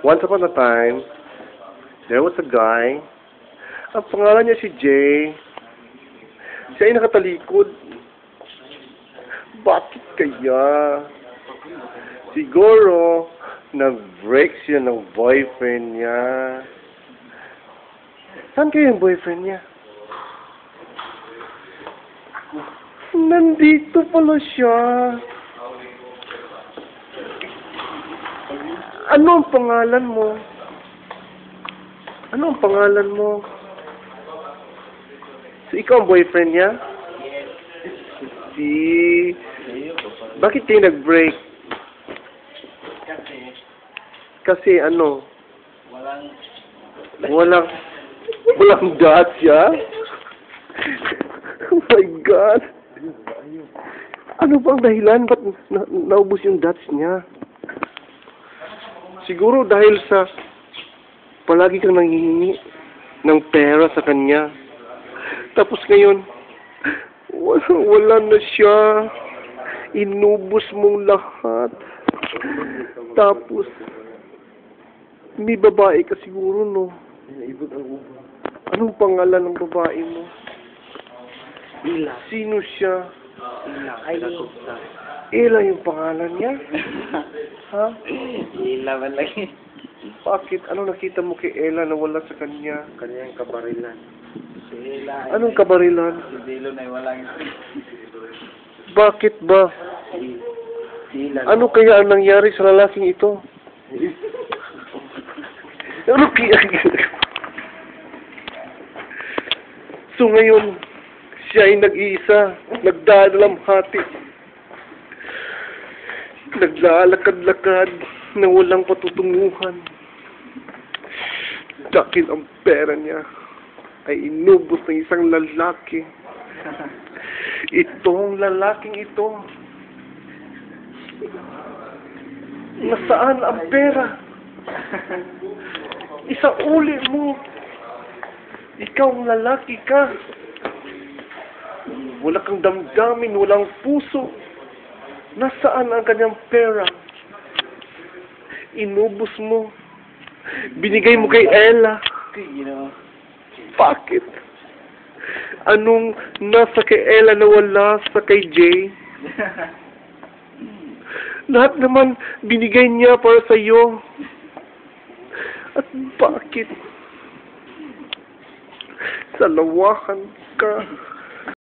Once upon a time, there was a guy. Ang pangalan niya si Jay. Siya ay nakatalikod. Bakit kaya? Siguro, nag-break siya ng boyfriend niya. Saan kaya yung boyfriend niya? Nandito pala siya. Ano ang pangalan mo? Ano ang pangalan mo? So, ikaw ang boyfriend niya? Si... Bakit kayo nag-break? Kasi ano? Walang dots siya? Oh my God! Ano bang dahilan? Ba't naubos yung dots niya? Siguro dahil sa palagi kang nanghihingi ng pera sa kanya. Tapos ngayon, wala na siya. Inubos mong lahat. Tapos, may babae ka siguro, no? Anong pangalan ng babae mo? Ila. Sino siya? Ila. Ay, Ela yung pangalan niya? Ha? Ila man lagi. Bakit? Ano nakita mo kay Ela na wala sa kanya? Kanyang kabarilan. Si Ila. Anong kabarilan? Si Dilo na walang. Bakit ba? Si Ila. Ano kaya ang nangyari sa lalaking ito? Ano kaya? So ngayon, siya ay nag-iisa, nagdadalamhati. Naglalakad-lakad na walang patutunguhan. Dahil ang pera niya ay inubos ng isang lalaki. Itong lalaking ito. Nasaan ang pera? Isauli mo. Ikaw ang lalaki ka. Wala kang damdamin, walang puso. Nasaan ang kanyang pera? Inubos mo. Binigay mo kay Ella. Bakit? Anong nasa kay Ella na wala sa kay Jay? Lahat naman binigay niya para sa iyo. At bakit? Salawahan ka.